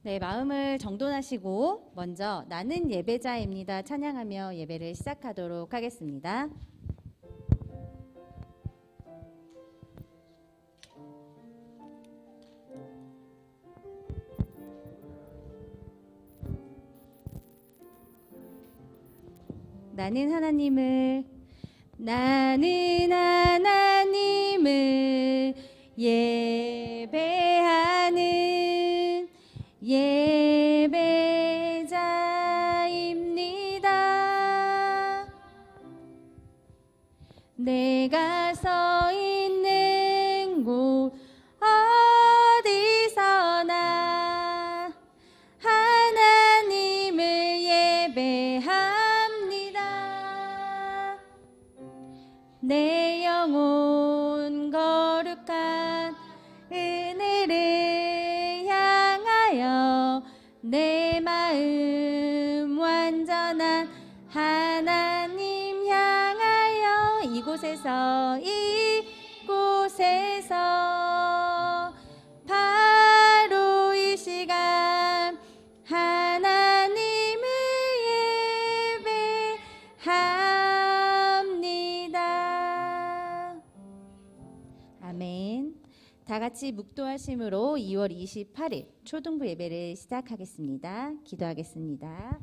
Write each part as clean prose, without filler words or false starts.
네, 마음을 정돈하시고 먼저 나는 예배자입니다 찬양하며 예배를 시작하도록 하겠습니다. 나는 하나님을 예배하는 예배자입니다. 내가 서 있는 곳 어디서나 하나님을 예배합니다. 내 영혼 거룩한 은혜를 향하여 내 마음 완전한 하나님 향하여 이곳에서 바로 이 시간 하나님을 예배합니다. 아멘. 다 같이 묵도하심으로 2월 28일 초등부 예배를 시작하겠습니다. 기도하겠습니다.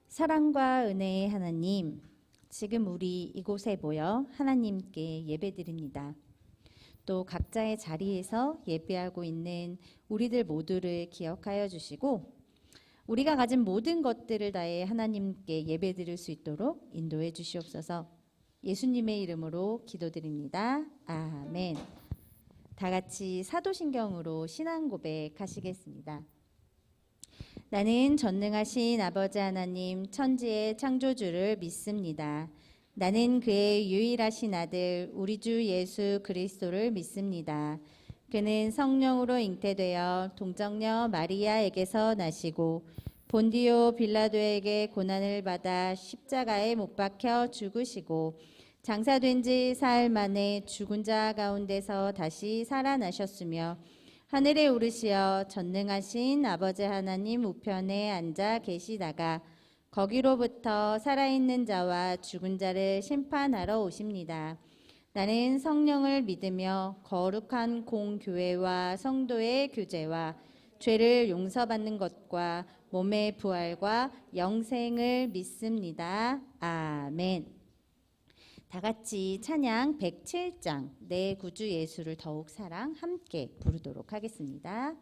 사랑과 은혜의 하나님, 지금 우리 이곳에 모여 하나님께 예배드립니다. 또 각자의 자리에서 예배하고 있는 우리들 모두를 기억하여 주시고 우리가 가진 모든 것들을 다해 하나님께 예배드릴 수 있도록 인도해 주시옵소서. 예수님의 이름으로 기도드립니다. 아멘. 다 같이 사도신경으로 신앙 고백하시겠습니다. 나는 전능하신 아버지 하나님 천지의 창조주를 믿습니다. 나는 그의 유일하신 아들 우리 주 예수 그리스도를 믿습니다. 그는 성령으로 잉태되어 동정녀 마리아에게서 나시고 본디오 빌라도에게 고난을 받아 십자가에 못 박혀 죽으시고 장사된 지 사흘 만에 죽은 자 가운데서 다시 살아나셨으며 하늘에 오르시어 전능하신 아버지 하나님 우편에 앉아 계시다가 거기로부터 살아있는 자와 죽은 자를 심판하러 오십니다. 나는 성령을 믿으며 거룩한 공교회와 성도의 교제와 죄를 용서받는 것과 몸의 부활과 영생을 믿습니다. 아멘. 다 같이 찬양 107장 내 구주 예수를 더욱 사랑 함께 부르도록 하겠습니다.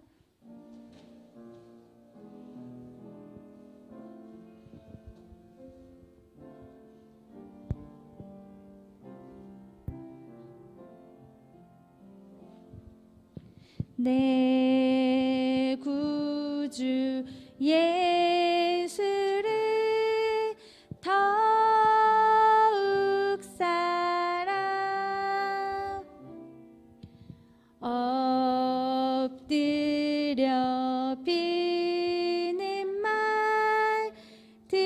내 구주 예수를 더욱 사랑 엎드려 비는 말 들으소서.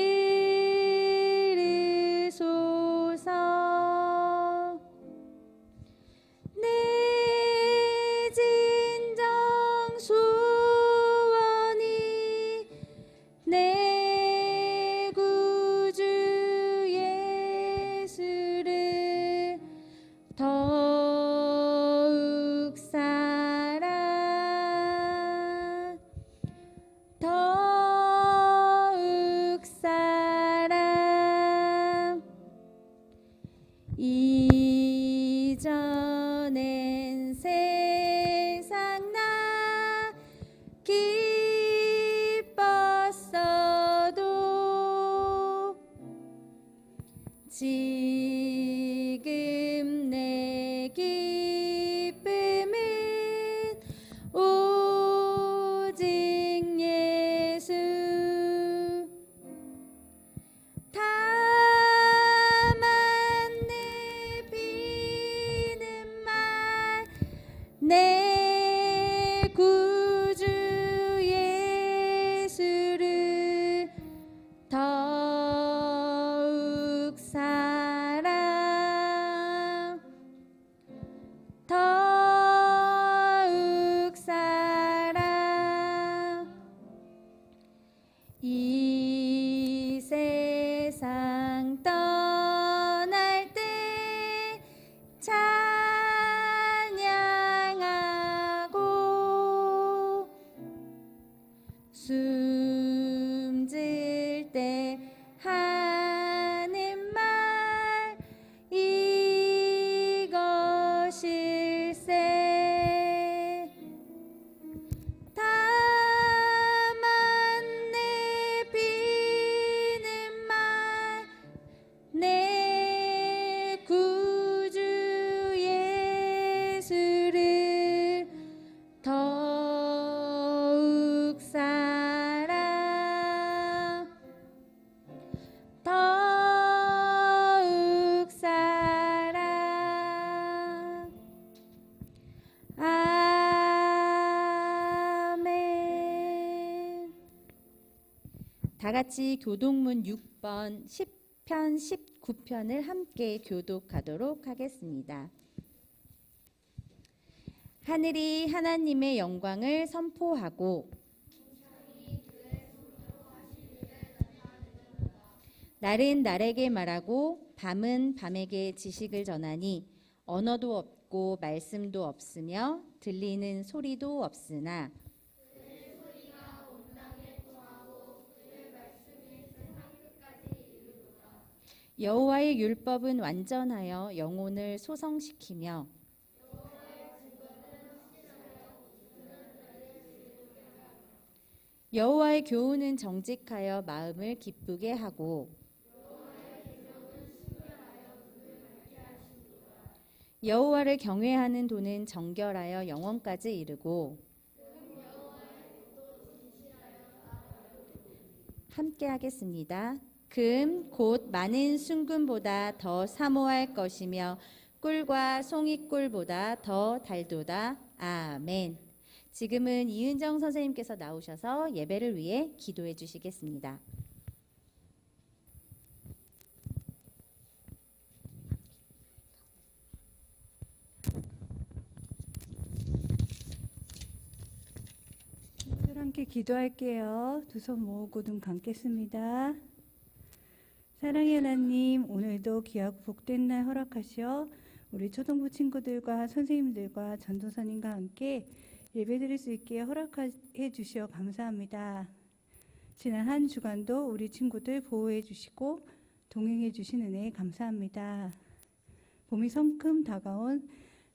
내 진정 소원이 내 구주 예수를 더욱 사랑 더욱 사랑 이전엔 세상 나 기뻤어도 지금 내 기쁨은 내 구주 예수를 더욱 사랑 더욱 사랑 이 세상 떠날 때 찬양하고 숨질 때 하는 말 이것일세 다만 내 비는 말 내 구주 예수를 더욱 사랑 더욱 사랑 아멘. 다 같이 교독문 6번 10편 19편을 함께 교독하도록 하겠습니다. 하늘이 하나님의 영광을 선포하고 날은 날에게 말하고 밤은 밤에게 지식을 전하니 언어도 없고 말씀도 없으며 들리는 소리도 없으나 여호와의 율법은 완전하여 영혼을 소성시키며 여호와의 교훈은 정직하여 마음을 기쁘게 하고 여호와를 경외하는 도는 정결하여 영원까지 이르고 함께 하겠습니다. 금 곧 많은 순금보다 더 사모할 것이며 꿀과 송이꿀보다 더 달도다. 아멘. 지금은 이은정 선생님께서 나오셔서 예배를 위해 기도해 주시겠습니다. 함께 기도할게요. 두 손 모으고 눈 감겠습니다. 사랑의 하나님, 오늘도 귀하고 복된 날 허락하시어 우리 초등부 친구들과 선생님들과 전도사님과 함께 예배드릴 수 있게 허락해 주시어 감사합니다. 지난 한 주간도 우리 친구들 보호해 주시고 동행해 주신 은혜에 감사합니다. 봄이 성큼 다가온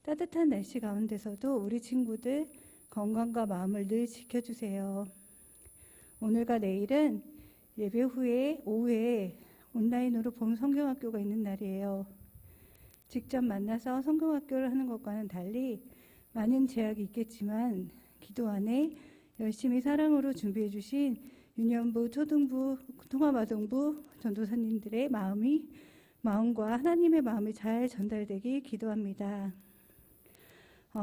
따뜻한 날씨 가운데서도 우리 친구들 건강과 마음을 늘 지켜주세요. 오늘과 내일은 예배 후에 오후에 온라인으로 봄 성경학교가 있는 날이에요. 직접 만나서 성경학교를 하는 것과는 달리 많은 제약이 있겠지만 기도 안에 열심히 사랑으로 준비해 주신 유년부, 초등부, 통합아동부 전도사님들의 마음과 하나님의 마음이 잘 전달되기 기도합니다.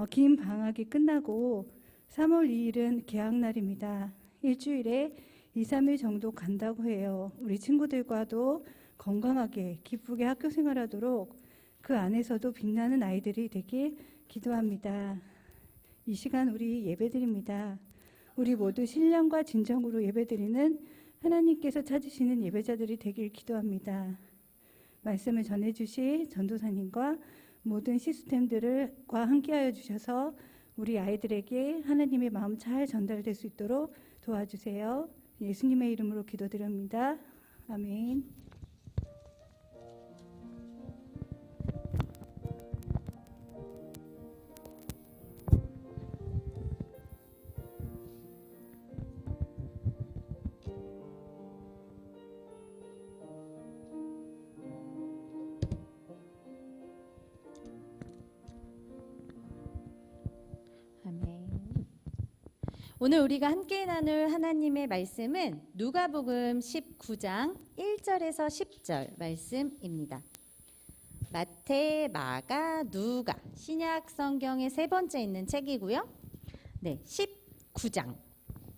긴 방학이 끝나고 3월 2일은 개학날입니다. 일주일에 2, 3일 정도 간다고 해요. 우리 친구들과도 건강하게 기쁘게 학교 생활하도록 그 안에서도 빛나는 아이들이 되길 기도합니다. 이 시간 우리 예배드립니다. 우리 모두 신령과 진정으로 예배드리는 하나님께서 찾으시는 예배자들이 되길 기도합니다. 말씀을 전해주실 전도사님과 모든 시스템들과 함께하여 주셔서 우리 아이들에게 하나님의 마음 잘 전달될 수 있도록 도와주세요. 예수님의 이름으로 기도드립니다. 아멘. 오늘 우리가 함께 나눌 하나님의 말씀은 누가복음 19장 1절에서 10절 말씀입니다. 마태, 마가, 누가 신약 성경의 세 번째 있는 책이고요. 네, 19장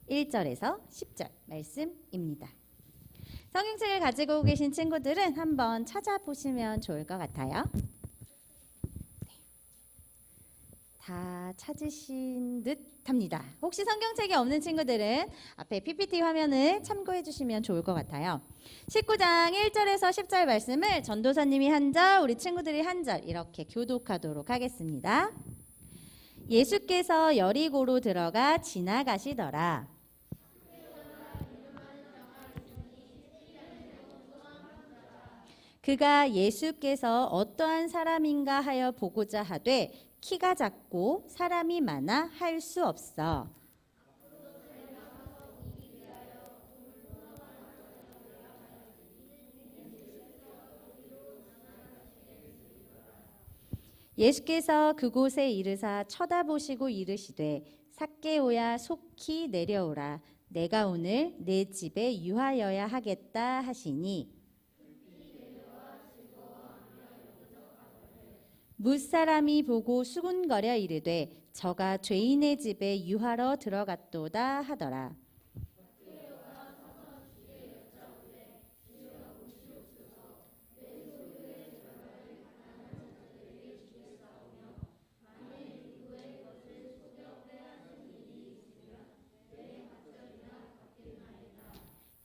1절에서 10절 말씀입니다. 성경책을 가지고 계신 친구들은 한번 찾아보시면 좋을 것 같아요. 다 찾으신 듯 합니다. 혹시 성경책이 없는 친구들은 앞에 PPT 화면을 참고해 주시면 좋을 것 같아요. 19장 1절에서 10절 말씀을 전도사님이 한 절, 우리 친구들이 한 절 이렇게 교독하도록 하겠습니다. 예수께서 여리고로 들어가 지나가시더라. 그가 예수께서 어떠한 사람인가 하여 보고자 하되 키가 작고 사람이 많아 할 수 없어. 예수께서 그곳에 이르사 쳐다보시고 이르시되 삭개오야 속히 내려오라. 내가 오늘 내 집에 유하여야 하겠다 하시니 뭇사람이 보고 수군거려 이르되 저가 죄인의 집에 유하러 들어갔도다 하더라.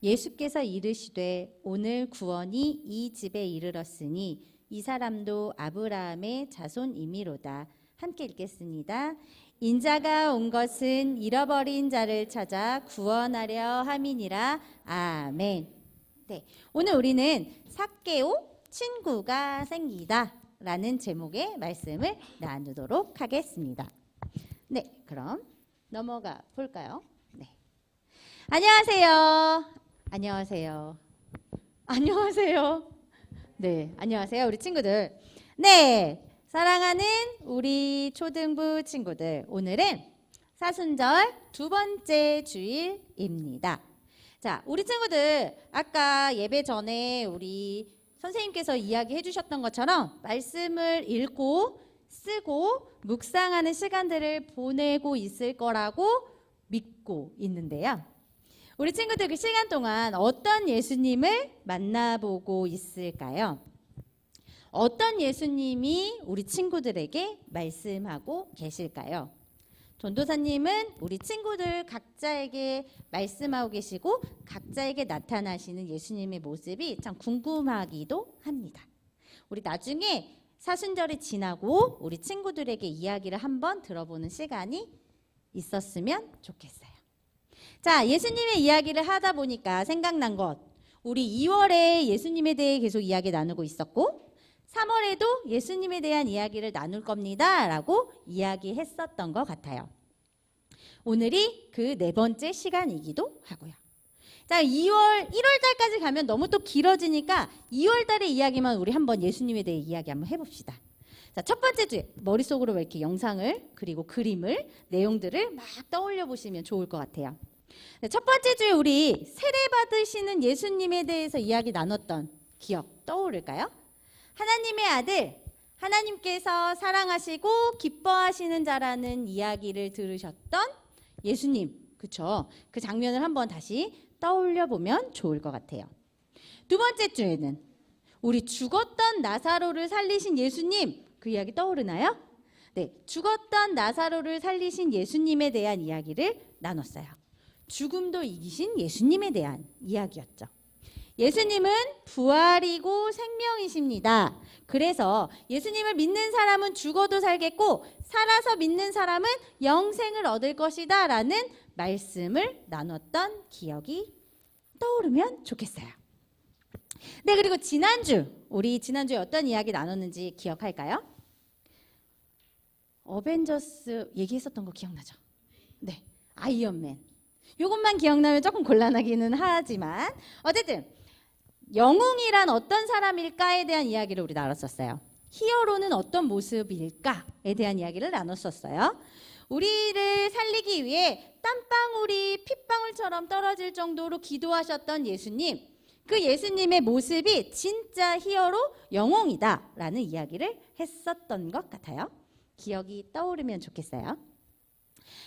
예수께서 이르시되 오늘 구원이 이 집에 이르렀으니 이 사람도 아브라함의 자손이미로다. 함께 읽겠습니다. 인자가 온 것은 잃어버린 자를 찾아 구원하려 함이니라. 아멘. 네, 오늘 우리는 삭개오 친구가 생기다 라는 제목의 말씀을 나누도록 하겠습니다. 네, 그럼 넘어가 볼까요? 네. 안녕하세요. 안녕하세요. 안녕하세요. 네, 안녕하세요, 우리 친구들. 네, 사랑하는 우리 초등부 친구들. 오늘은 사순절 두 번째 주일입니다. 자, 우리 친구들 아까 예배 전에 우리 선생님께서 이야기해 주셨던 것처럼 말씀을 읽고 쓰고 묵상하는 시간들을 보내고 있을 거라고 믿고 있는데요. 우리 친구들 그 시간 동안 어떤 예수님을 만나보고 있을까요? 어떤 예수님이 우리 친구들에게 말씀하고 계실까요? 전도사님은 우리 친구들 각자에게 말씀하고 계시고 각자에게 나타나시는 예수님의 모습이 참 궁금하기도 합니다. 우리 나중에 사순절이 지나고 우리 친구들에게 이야기를 한번 들어보는 시간이 있었으면 좋겠어요. 자, 예수님의 이야기를 하다 보니까 생각난 것, 우리 2월에 예수님에 대해 계속 이야기 나누고 있었고 3월에도 예수님에 대한 이야기를 나눌 겁니다 라고 이야기했었던 것 같아요. 오늘이 그 네 번째 시간이기도 하고요. 자, 1월 달까지 가면 너무 또 길어지니까 2월 달의 이야기만 우리 한번 예수님에 대해 이야기 한번 해봅시다. 자, 첫 번째 주에 머릿속으로 이렇게 영상을 그리고 그림을 내용들을 막 떠올려 보시면 좋을 것 같아요. 첫 번째 주에 우리 세례 받으시는 예수님에 대해서 이야기 나눴던 기억 떠오를까요? 하나님의 아들, 하나님께서 사랑하시고 기뻐하시는 자라는 이야기를 들으셨던 예수님, 그쵸? 그 장면을 한번 다시 떠올려 보면 좋을 것 같아요. 두 번째 주에는 우리 죽었던 나사로를 살리신 예수님, 그 이야기 떠오르나요? 네, 죽었던 나사로를 살리신 예수님에 대한 이야기를 나눴어요. 죽음도 이기신 예수님에 대한 이야기였죠. 예수님은 부활이고 생명이십니다. 그래서 예수님을 믿는 사람은 죽어도 살겠고 살아서 믿는 사람은 영생을 얻을 것이다 라는 말씀을 나눴던 기억이 떠오르면 좋겠어요. 네, 그리고 우리 지난주에 어떤 이야기 나눴는지 기억할까요? 어벤져스 얘기했었던 거 기억나죠? 네, 아이언맨. 이것만 기억나면 조금 곤란하기는 하지만 어쨌든 영웅이란 어떤 사람일까에 대한 이야기를 우리 나눴었어요. 히어로는 어떤 모습일까에 대한 이야기를 나눴었어요. 우리를 살리기 위해 땀방울이 핏방울처럼 떨어질 정도로 기도하셨던 예수님, 그 예수님의 모습이 진짜 히어로 영웅이다라는 이야기를 했었던 것 같아요. 기억이 떠오르면 좋겠어요.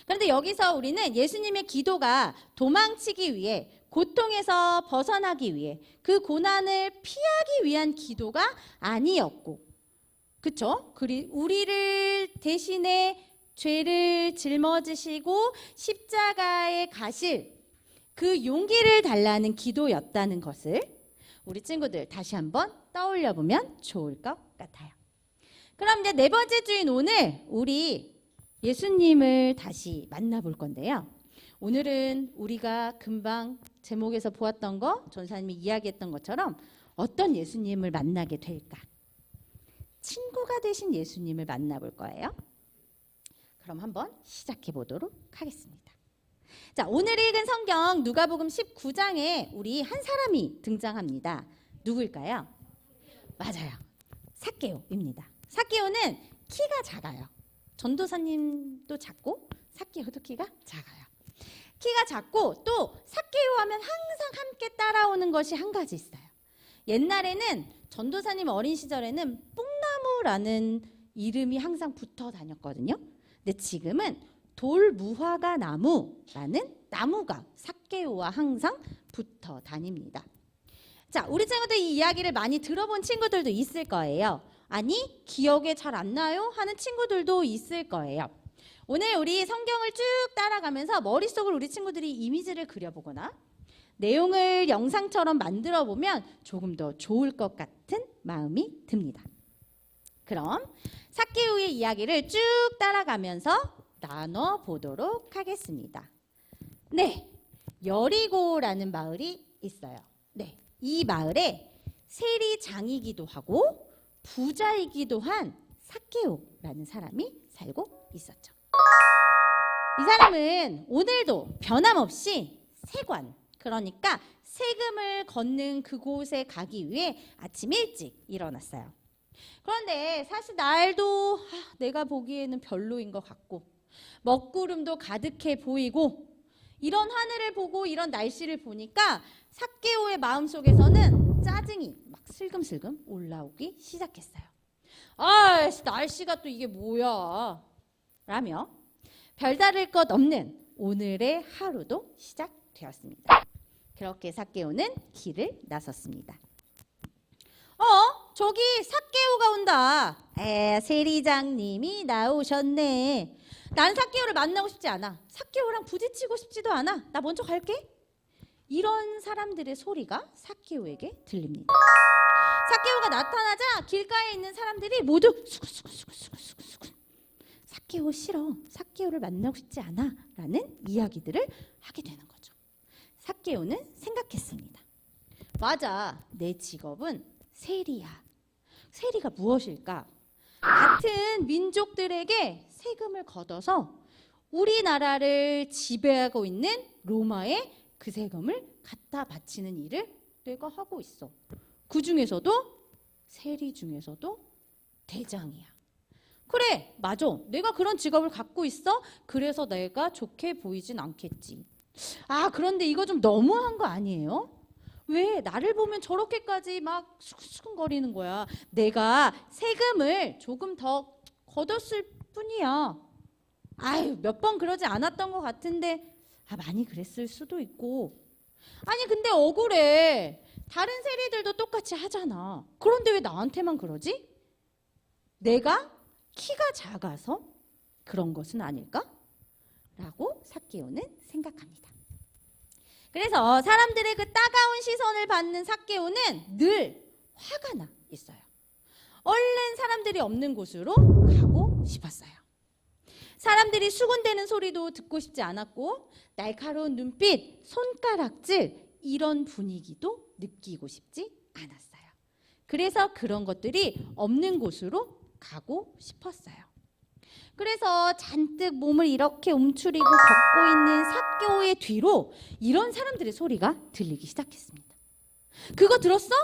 그런데 여기서 우리는 예수님의 기도가 도망치기 위해, 고통에서 벗어나기 위해, 그 고난을 피하기 위한 기도가 아니었고, 그쵸? 우리를 대신에 죄를 짊어지시고 십자가에 가실 그 용기를 달라는 기도였다는 것을 우리 친구들 다시 한번 떠올려 보면 좋을 것 같아요. 그럼 이제 네 번째 주인, 오늘 우리 예수님을 다시 만나볼 건데요. 오늘은 우리가 금방 제목에서 보았던 거, 전사님이 이야기했던 것처럼 어떤 예수님을 만나게 될까? 친구가 되신 예수님을 만나볼 거예요. 그럼 한번 시작해 보도록 하겠습니다. 자, 오늘 읽은 성경 누가복음 19장에 우리 한 사람이 등장합니다. 누구일까요? 맞아요. 삭개오입니다. 삭개오는 키가 작아요. 전도사님도 작고 삭개오도 키가 작아요. 키가 작고 또 삭개오 하면 항상 함께 따라오는 것이 한 가지 있어요. 옛날에는 전도사님 어린 시절에는 뽕나무라는 이름이 항상 붙어 다녔거든요. 근데 지금은 돌무화과 나무라는 나무가 삭개오와 항상 붙어 다닙니다. 자, 우리 친구들 이 이야기를 많이 들어본 친구들도 있을 거예요. 아니, 기억에 잘 안 나요? 하는 친구들도 있을 거예요. 오늘 우리 성경을 쭉 따라가면서 머릿속으로 우리 친구들이 이미지를 그려보거나 내용을 영상처럼 만들어 보면 조금 더 좋을 것 같은 마음이 듭니다. 그럼 삭개오의 이야기를 쭉 따라가면서 나눠보도록 하겠습니다. 네, 여리고라는 마을이 있어요. 네, 이 마을에 세리장이기도 하고 부자이기도 한 삭개오라는 사람이 살고 있었죠. 이 사람은 오늘도 변함없이 세관, 그러니까 세금을 걷는 그곳에 가기 위해 아침 일찍 일어났어요. 그런데 사실 날도 내가 보기에는 별로인 것 같고 먹구름도 가득해 보이고 이런 하늘을 보고 이런 날씨를 보니까 삭개오의 마음속에서는 짜증이 막 슬금슬금 올라오기 시작했어요. 아, 날씨가 또 이게 뭐야? 라며 별다를 것 없는 오늘의 하루도 시작되었습니다. 그렇게 삭개오는 길을 나섰습니다. 저기 삭개오가 온다. 세리장님이 나오셨네. 난 삭개오를 만나고 싶지 않아. 삭개오랑 부딪히고 싶지도 않아. 나 먼저 갈게. 이런 사람들의 소리가 삭개오에게 들립니다. 삭개오가 나타나자 길가에 있는 사람들이 모두 수근수근 삭개오 싫어. 삭개오를 만나고 싶지 않아. 라는 이야기들을 하게 되는 거죠. 삭개오는 생각했습니다. 맞아. 내 직업은 세리야. 세리가 무엇일까? 같은 민족들에게 세금을 걷어서 우리나라를 지배하고 있는 로마에 그 세금을 갖다 바치는 일을 내가 하고 있어. 그 중에서도 세리 중에서도 대장이야. 그래, 맞아. 내가 그런 직업을 갖고 있어. 그래서 내가 좋게 보이진 않겠지. 그런데 이거 좀 너무한 거 아니에요? 왜 나를 보면 저렇게까지 막 수근수근거리는 거야. 내가 세금을 조금 더 걷었을 뿐이야. 몇 번 그러지 않았던 것 같은데 많이 그랬을 수도 있고. 아니 근데 억울해. 다른 세리들도 똑같이 하잖아. 그런데 왜 나한테만 그러지? 내가 키가 작아서 그런 것은 아닐까? 라고 삭개오는 생각합니다. 그래서 사람들의 그 따가운 시선을 받는 삭개오는 늘 화가 나 있어요. 얼른 사람들이 없는 곳으로 가고 싶었어요. 사람들이 수군대는 소리도 듣고 싶지 않았고 날카로운 눈빛, 손가락질 이런 분위기도 느끼고 싶지 않았어요. 그래서 그런 것들이 없는 곳으로 가고 싶었어요. 그래서 잔뜩 몸을 이렇게 움츠리고 걷고 있는 삭개오의 뒤로 이런 사람들의 소리가 들리기 시작했습니다. 그거 들었어?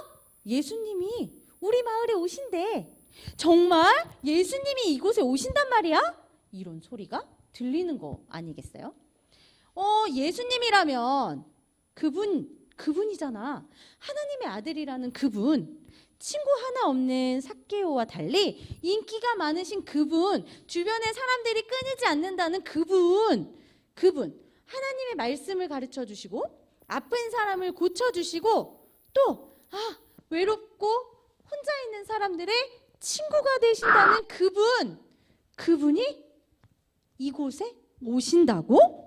예수님이 우리 마을에 오신대. 정말? 예수님이 이곳에 오신단 말이야? 이런 소리가 들리는 거 아니겠어요? 예수님이라면 그 그분이잖아. 하나님의 아들이라는 그분. 친구 하나 없는 삭개오와 달리 인기가 많으신 그분, 주변의 사람들이 끊이지 않는다는 그분. 하나님의 말씀을 가르쳐 주시고 아픈 사람을 고쳐 주시고 또 외롭고 혼자 있는 사람들의 친구가 되신다는 그분이 이곳에 오신다고?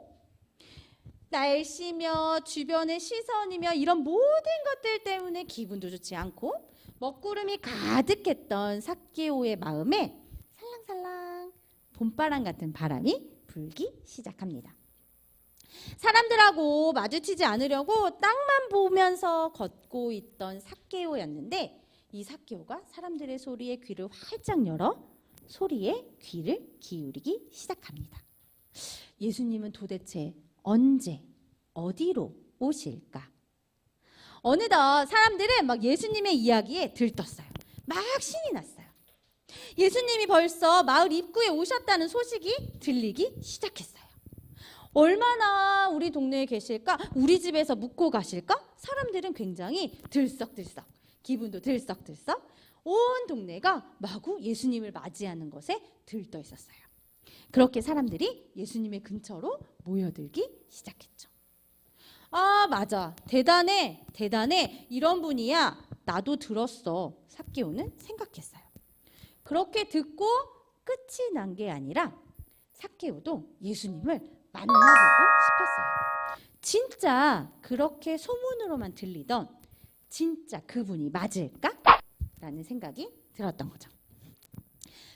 날씨며 주변의 시선이며 이런 모든 것들 때문에 기분도 좋지 않고 먹구름이 가득했던 삭개오의 마음에 살랑살랑 봄바람 같은 바람이 불기 시작합니다. 사람들하고 마주치지 않으려고 땅만 보면서 걷고 있던 삭개오였는데 이 삭개오가 사람들의 소리에 귀를 활짝 열어 소리에 귀를 기울이기 시작합니다. 예수님은 도대체 언제 어디로 오실까? 어느덧 사람들은 막 예수님의 이야기에 들떴어요. 막 신이 났어요. 예수님이 벌써 마을 입구에 오셨다는 소식이 들리기 시작했어요. 얼마나 우리 동네에 계실까? 우리 집에서 묵고 가실까? 사람들은 굉장히 들썩들썩, 기분도 들썩들썩, 온 동네가 마구 예수님을 맞이하는 것에 들떠 있었어요. 그렇게 사람들이 예수님의 근처로 모여들기 시작했죠. 맞아. 대단해. 이런 분이야. 나도 들었어. 삭개오는 생각했어요. 그렇게 듣고 끝이 난 게 아니라 삭개오도 예수님을 만나보고 싶었어요. 진짜 그렇게 소문으로만 들리던 진짜 그분이 맞을까? 라는 생각이 들었던 거죠.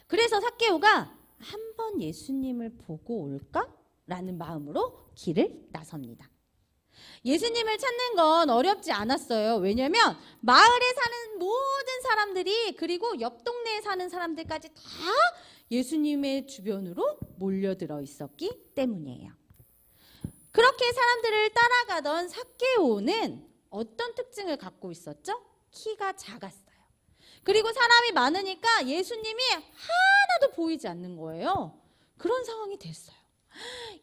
그래서 삭개오가 한번 예수님을 보고 올까? 라는 마음으로 길을 나섭니다. 예수님을 찾는 건 어렵지 않았어요. 왜냐하면 마을에 사는 모든 사람들이 그리고 옆 동네에 사는 사람들까지 다 예수님의 주변으로 몰려들어 있었기 때문이에요. 그렇게 사람들을 따라가던 삭개오는 어떤 특징을 갖고 있었죠? 키가 작았어요. 그리고 사람이 많으니까 예수님이 하나도 보이지 않는 거예요. 그런 상황이 됐어요.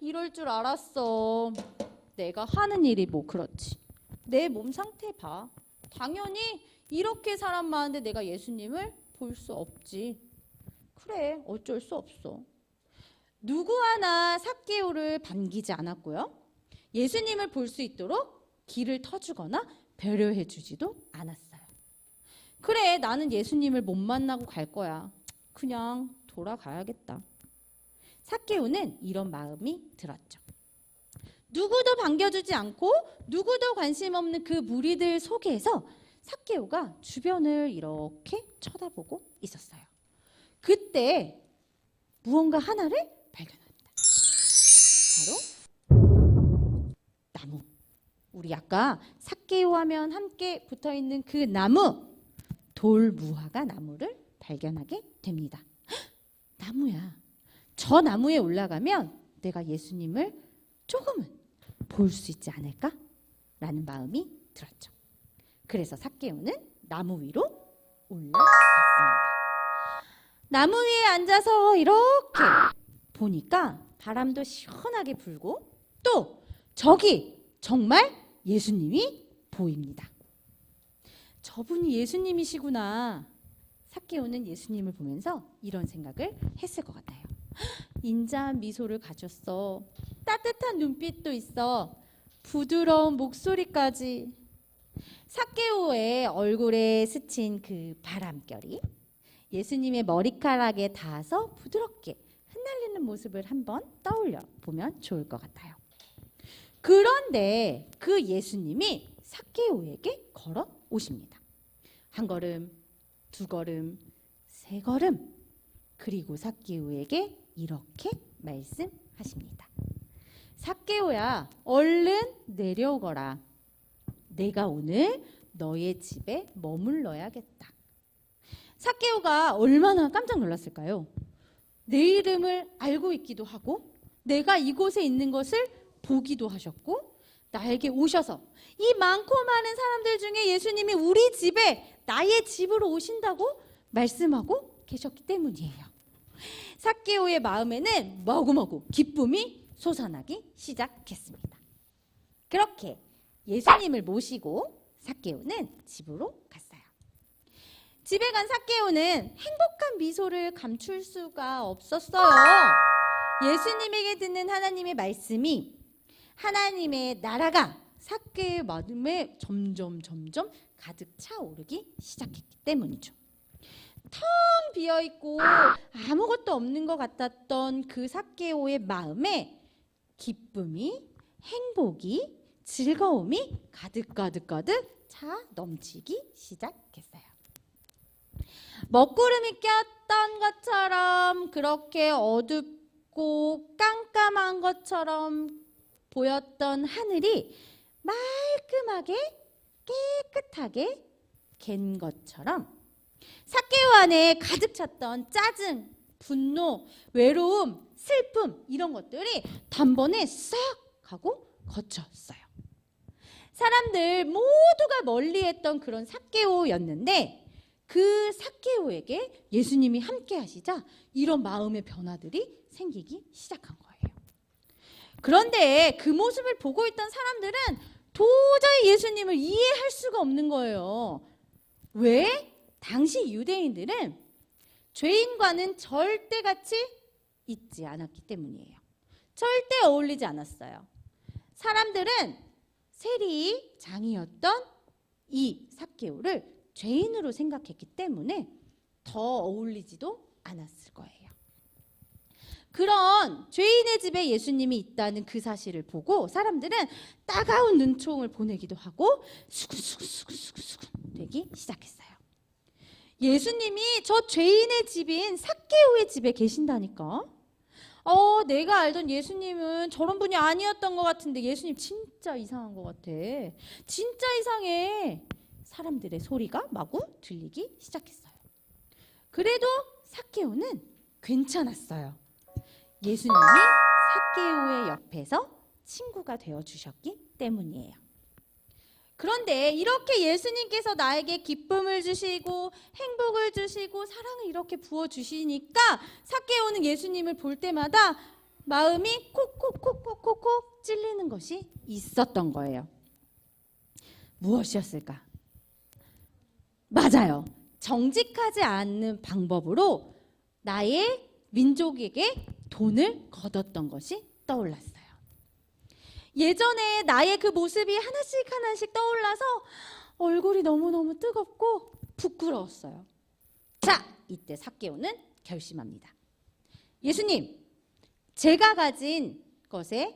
이럴 줄 알았어. 내가 하는 일이 뭐 그렇지. 내 몸 상태 봐. 당연히 이렇게 사람 많은데 내가 예수님을 볼 수 없지. 그래, 어쩔 수 없어. 누구 하나 삭개오를 반기지 않았고요. 예수님을 볼 수 있도록 길을 터주거나 배려해 주지도 않았어요. 그래, 나는 예수님을 못 만나고 갈 거야. 그냥 돌아가야겠다. 삭개오는 이런 마음이 들었죠. 누구도 반겨주지 않고 누구도 관심 없는 그 무리들 속에서 삭개오가 주변을 이렇게 쳐다보고 있었어요. 그때 무언가 하나를 발견합니다. 바로 나무. 우리 아까 삭개오 하면 함께 붙어있는 그 나무, 돌무화과 나무를 발견하게 됩니다. 나무야. 저 나무에 올라가면 내가 예수님을 조금은 볼 수 있지 않을까? 라는 마음이 들었죠. 그래서 삭개오는 나무 위로 올라갔습니다. 나무 위에 앉아서 이렇게 보니까 바람도 시원하게 불고 또 저기 정말 예수님이 보입니다. 저분이 예수님이시구나. 삭개오는 예수님을 보면서 이런 생각을 했을 것 같아요. 인자한 미소를 가졌어. 따뜻한 눈빛도 있어. 부드러운 목소리까지. 삭개오의 얼굴에 스친 그 바람결이 예수님의 머리카락에 닿아서 부드럽게 흩날리는 모습을 한번 떠올려 보면 좋을 것 같아요. 그런데 그 예수님이 삭개오에게 걸어 오십니다. 한 걸음, 두 걸음, 세 걸음. 그리고 삭개오에게 이렇게 말씀하십니다. 삭개오야, 얼른 내려오거라. 내가 오늘 너의 집에 머물러야겠다. 삭개오가 얼마나 깜짝 놀랐을까요? 내 이름을 알고 있기도 하고 내가 이곳에 있는 것을 보기도 하셨고 나에게 오셔서 이 많고 많은 사람들 중에 예수님이 우리 집에 나의 집으로 오신다고 말씀하고 계셨기 때문이에요. 삭개오의 마음에는 머구머구 기쁨이 솟아나기 시작했습니다. 그렇게 예수님을 모시고 삭개오는 집으로 갔어요. 집에 간 삭개오는 행복한 미소를 감출 수가 없었어요. 예수님에게 듣는 하나님의 말씀이 하나님의 나라가 삭개오의 마음에 점점 가득 차오르기 시작했기 때문이죠. 텅 비어있고 아무것도 없는 것 같았던 그 삭개오의 마음에 기쁨이, 행복이, 즐거움이 가득 차 넘치기 시작했어요. 먹구름이 꼈던 것처럼 그렇게 어둡고 깜깜한 것처럼 보였던 하늘이 말끔하게 깨끗하게 갠 것처럼 삭개오 안에 가득 찼던 짜증, 분노, 외로움, 슬픔 이런 것들이 단번에 싹 하고 거쳤어요. 사람들 모두가 멀리했던 그런 삭개오였는데 그 삭개오에게 예수님이 함께 하시자 이런 마음의 변화들이 생기기 시작한 거예요. 그런데 그 모습을 보고 있던 사람들은 도저히 예수님을 이해할 수가 없는 거예요. 왜? 당시 유대인들은 죄인과는 절대 같이 있지 않았기 때문이에요. 절대 어울리지 않았어요. 사람들은 세리장이었던 이 삭개오를 죄인으로 생각했기 때문에 더 어울리지도 않았을 거예요. 그런 죄인의 집에 예수님이 있다는 그 사실을 보고 사람들은 따가운 눈총을 보내기도 하고 수근수근 되기 시작했어요. 예수님이 저 죄인의 집인 삭개오의 집에 계신다니까. 내가 알던 예수님은 저런 분이 아니었던 것 같은데 예수님 진짜 이상한 것 같아. 진짜 이상해. 사람들의 소리가 마구 들리기 시작했어요. 그래도 삭개오는 괜찮았어요. 예수님이 삭개오의 옆에서 친구가 되어주셨기 때문이에요. 그런데 이렇게 예수님께서 나에게 기쁨을 주시고 행복을 주시고 사랑을 이렇게 부어주시니까 삭개오는 예수님을 볼 때마다 마음이 콕콕콕콕콕 찔리는 것이 있었던 거예요. 무엇이었을까? 맞아요. 정직하지 않는 방법으로 나의 민족에게 돈을 거뒀던 것이 떠올랐어요. 예전에 나의 그 모습이 하나씩 떠올라서 얼굴이 너무너무 뜨겁고 부끄러웠어요. 자, 이때 삭개오는 결심합니다. 예수님, 제가 가진 것의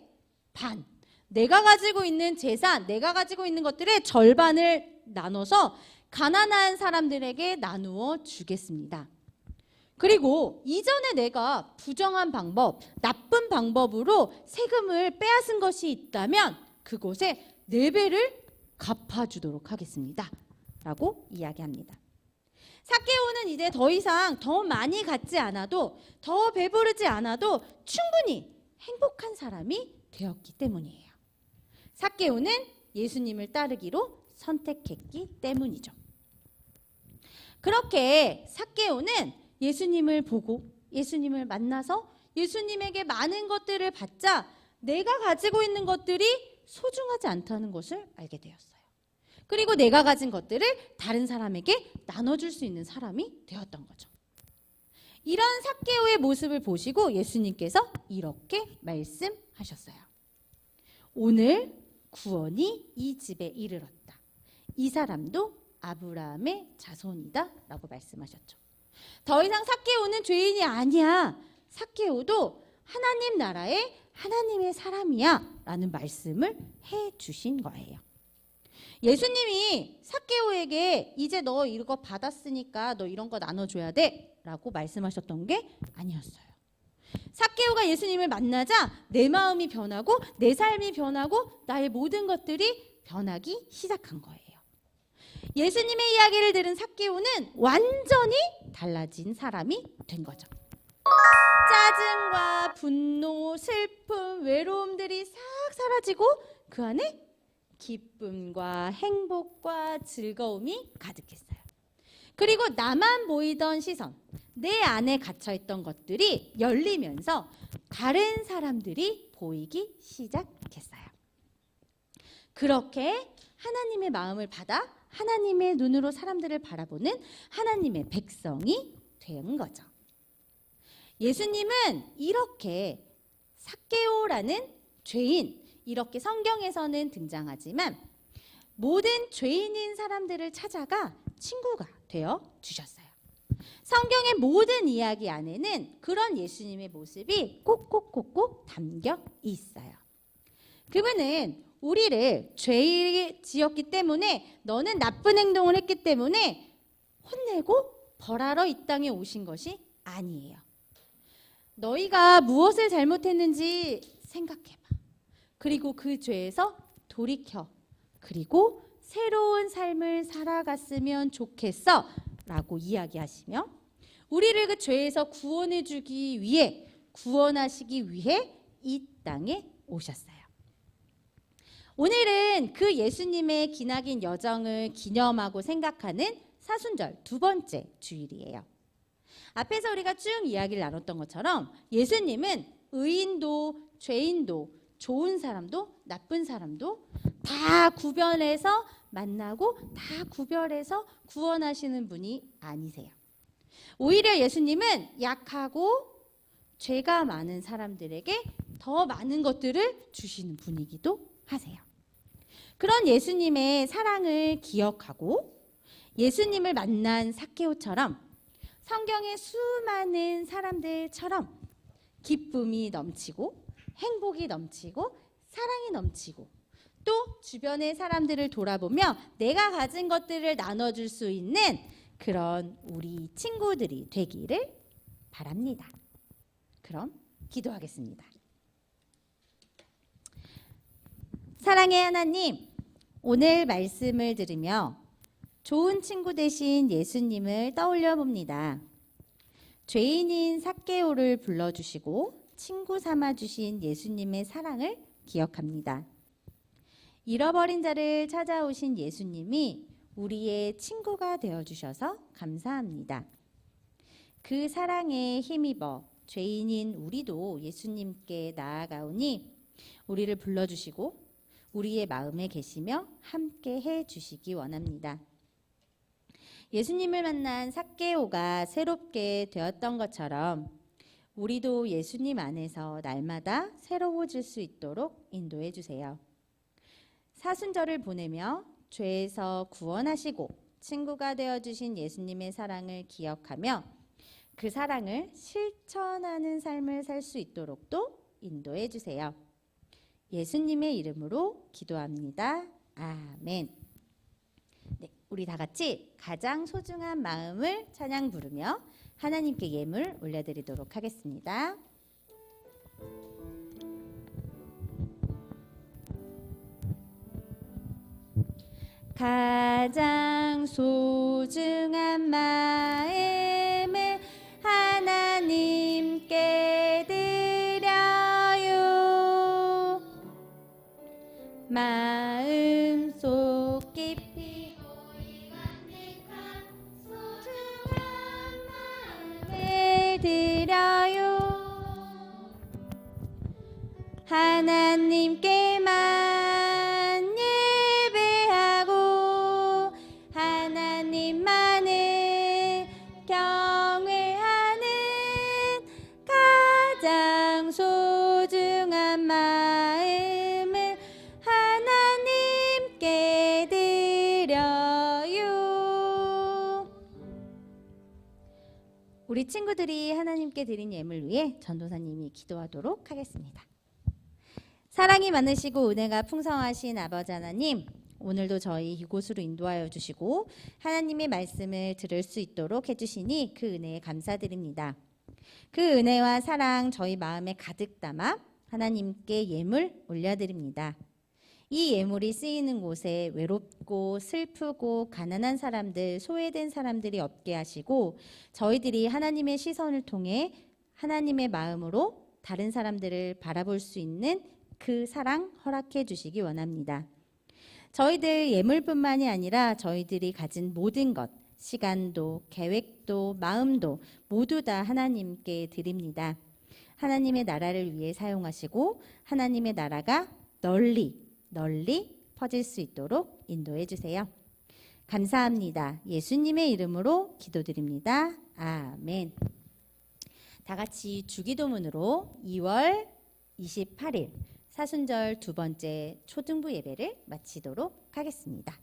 반, 내가 가지고 있는 재산, 내가 가지고 있는 것들의 절반을 나눠서 가난한 사람들에게 나누어 주겠습니다. 그리고 이전에 내가 부정한 방법, 나쁜 방법으로 세금을 빼앗은 것이 있다면 그곳에 4배를 갚아주도록 하겠습니다. 라고 이야기합니다. 삭개오는 이제 더 이상 더 많이 갖지 않아도 더 배부르지 않아도 충분히 행복한 사람이 되었기 때문이에요. 삭개오는 예수님을 따르기로 선택했기 때문이죠. 그렇게 삭개오는 예수님을 보고 예수님을 만나서 예수님에게 많은 것들을 받자 내가 가지고 있는 것들이 소중하지 않다는 것을 알게 되었어요. 그리고 내가 가진 것들을 다른 사람에게 나눠줄 수 있는 사람이 되었던 거죠. 이런 삭개오의 모습을 보시고 예수님께서 이렇게 말씀하셨어요. 오늘 구원이 이 집에 이르렀다. 이 사람도 아브라함의 자손이다 라고 말씀하셨죠. 더 이상 삭개오는 죄인이 아니야. 삭개오도 하나님 나라의 하나님의 사람이야 라는 말씀을 해주신 거예요. 예수님이 삭개오에게 이제 너 이거 받았으니까 너 이런 거 나눠줘야 돼 라고 말씀하셨던 게 아니었어요. 삭개오가 예수님을 만나자 내 마음이 변하고 내 삶이 변하고 나의 모든 것들이 변하기 시작한 거예요. 예수님의 이야기를 들은 삭개오는 완전히 달라진 사람이 된 거죠. 짜증과 분노, 슬픔, 외로움들이 싹 사라지고 그 안에 기쁨과 행복과 즐거움이 가득했어요. 그리고 나만 보이던 시선, 내 안에 갇혀있던 것들이 열리면서 다른 사람들이 보이기 시작했어요. 그렇게 하나님의 마음을 받아 하나님의 눈으로 사람들을 바라보는 하나님의 백성이 된 거죠. 예수님은 이렇게 삭개오라는 죄인, 이렇게 성경에서는 등장하지만 모든 죄인인 사람들을 찾아가 친구가 되어 주셨어요. 성경의 모든 이야기 안에는 그런 예수님의 모습이 꼭꼭꼭꼭 담겨 있어요. 그분은 우리를 죄 지었기 때문에, 너는 나쁜 행동을 했기 때문에 혼내고 벌하러 이 땅에 오신 것이 아니에요. 너희가 무엇을 잘못했는지 생각해봐. 그리고 그 죄에서 돌이켜. 그리고 새로운 삶을 살아갔으면 좋겠어 라고 이야기하시며 우리를 그 죄에서 구원해주기 위해, 구원하시기 위해 이 땅에 오셨어요. 오늘은 그 예수님의 기나긴 여정을 기념하고 생각하는 사순절 두 번째 주일이에요. 앞에서 우리가 쭉 이야기를 나눴던 것처럼 예수님은 의인도 죄인도 좋은 사람도 나쁜 사람도 다 구별해서 만나고 다 구별해서 구원하시는 분이 아니세요. 오히려 예수님은 약하고 죄가 많은 사람들에게 더 많은 것들을 주시는 분이기도 하세요. 그런 예수님의 사랑을 기억하고 예수님을 만난 삭개오처럼 성경의 수많은 사람들처럼 기쁨이 넘치고 행복이 넘치고 사랑이 넘치고 또 주변의 사람들을 돌아보며 내가 가진 것들을 나눠줄 수 있는 그런 우리 친구들이 되기를 바랍니다. 그럼 기도하겠습니다. 사랑의 하나님, 오늘 말씀을 들으며 좋은 친구 되신 예수님을 떠올려 봅니다. 죄인인 삭개오를 불러주시고 친구 삼아주신 예수님의 사랑을 기억합니다. 잃어버린 자를 찾아오신 예수님이 우리의 친구가 되어주셔서 감사합니다. 그 사랑에 힘입어 죄인인 우리도 예수님께 나아가오니 우리를 불러주시고 우리의 마음에 계시며 함께 해주시기 원합니다. 예수님을 만난 삭개오가 새롭게 되었던 것처럼 우리도 예수님 안에서 날마다 새로워질 수 있도록 인도해 주세요. 사순절을 보내며 죄에서 구원하시고 친구가 되어주신 예수님의 사랑을 기억하며 그 사랑을 실천하는 삶을 살 수 있도록도 인도해 주세요. 예수님의 이름으로 기도합니다. 아멘. 네, 우리 다 같이 가장 소중한 마음을 찬양 부르며 하나님께 예물 올려드리도록 하겠습니다. 가장 소중한 마음을 하나님께 드려요. 마음속 깊이 간직한 소중한 마음을 드려요. 하나님께만 예배하고 하나님만을 경외하는 가장 소중한 마음을 하나님께 드려요. 우리 친구들이 하나님께 드린 예물 위해 전도사님이 기도하도록 하겠습니다. 사랑이 많으시고 은혜가 풍성하신 아버지 하나님, 오늘도 저희 이곳으로 인도하여 주시고 하나님의 말씀을 들을 수 있도록 해주시니 그 은혜에 감사드립니다. 그 은혜와 사랑 저희 마음에 가득 담아 하나님께 예물 올려드립니다. 이 예물이 쓰이는 곳에 외롭고 슬프고 가난한 사람들, 소외된 사람들이 없게 하시고 저희들이 하나님의 시선을 통해 하나님의 마음으로 다른 사람들을 바라볼 수 있는 그 사랑 허락해 주시기 원합니다. 저희들 예물뿐만이 아니라 저희들이 가진 모든 것, 시간도 계획도 마음도 모두 다 하나님께 드립니다. 하나님의 나라를 위해 사용하시고 하나님의 나라가 널리 퍼질 수 있도록 인도해 주세요. 감사합니다. 예수님의 이름으로 기도드립니다. 아멘. 다 같이 주기도문으로 2월 28일 사순절 두 번째 초등부 예배를 마치도록 하겠습니다.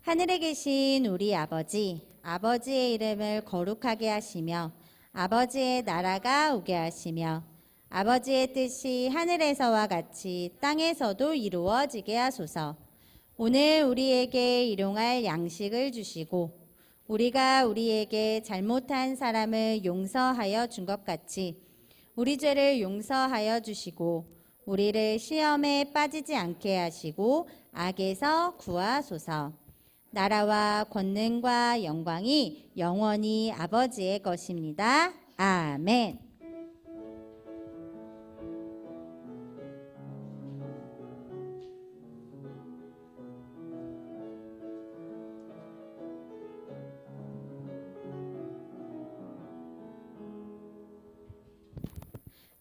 하늘에 계신 우리 아버지, 아버지의 이름을 거룩하게 하시며 아버지의 나라가 오게 하시며 아버지의 뜻이 하늘에서와 같이 땅에서도 이루어지게 하소서. 오늘 우리에게 일용할 양식을 주시고 우리가 우리에게 잘못한 사람을 용서하여 준 것 같이 우리 죄를 용서하여 주시고 우리를 시험에 빠지지 않게 하시고 악에서 구하소서. 나라와 권능과 영광이 영원히 아버지의 것입니다. 아멘.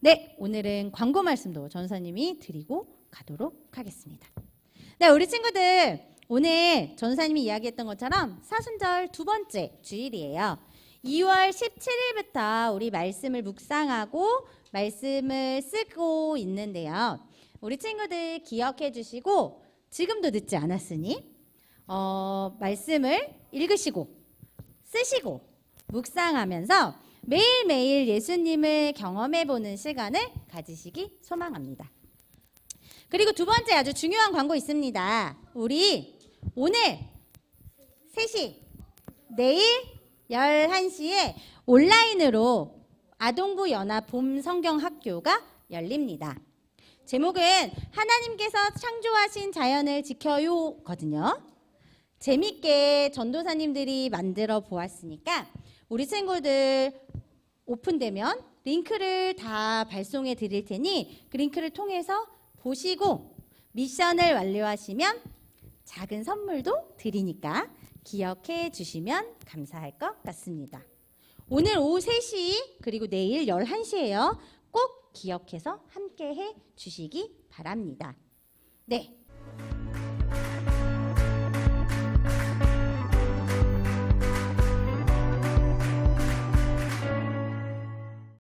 네, 오늘은 광고 말씀도 전사님이 드리고 가도록 하겠습니다. 네, 우리 친구들 오늘 전사님이 이야기했던 것처럼 사순절 두 번째 주일이에요. 2월 17일부터 우리 말씀을 묵상하고 말씀을 쓰고 있는데요. 우리 친구들 기억해 주시고 지금도 늦지 않았으니 말씀을 읽으시고 쓰시고 묵상하면서 매일매일 예수님을 경험해보는 시간을 가지시기 소망합니다. 그리고 두 번째 아주 중요한 광고 있습니다. 우리 오늘 3시, 내일 11시에 온라인으로 아동부 연합 봄 성경학교가 열립니다. 제목은 하나님께서 창조하신 자연을 지켜요거든요. 재밌게 전도사님들이 만들어 보았으니까 우리 친구들 오픈되면 링크를 다 발송해 드릴 테니 그 링크를 통해서 보시고 미션을 완료하시면 작은 선물도 드리니까 기억해 주시면 감사할 것 같습니다. 오늘 오후 3시 그리고 내일 11시예요. 꼭 기억해서 함께 해 주시기 바랍니다. 네,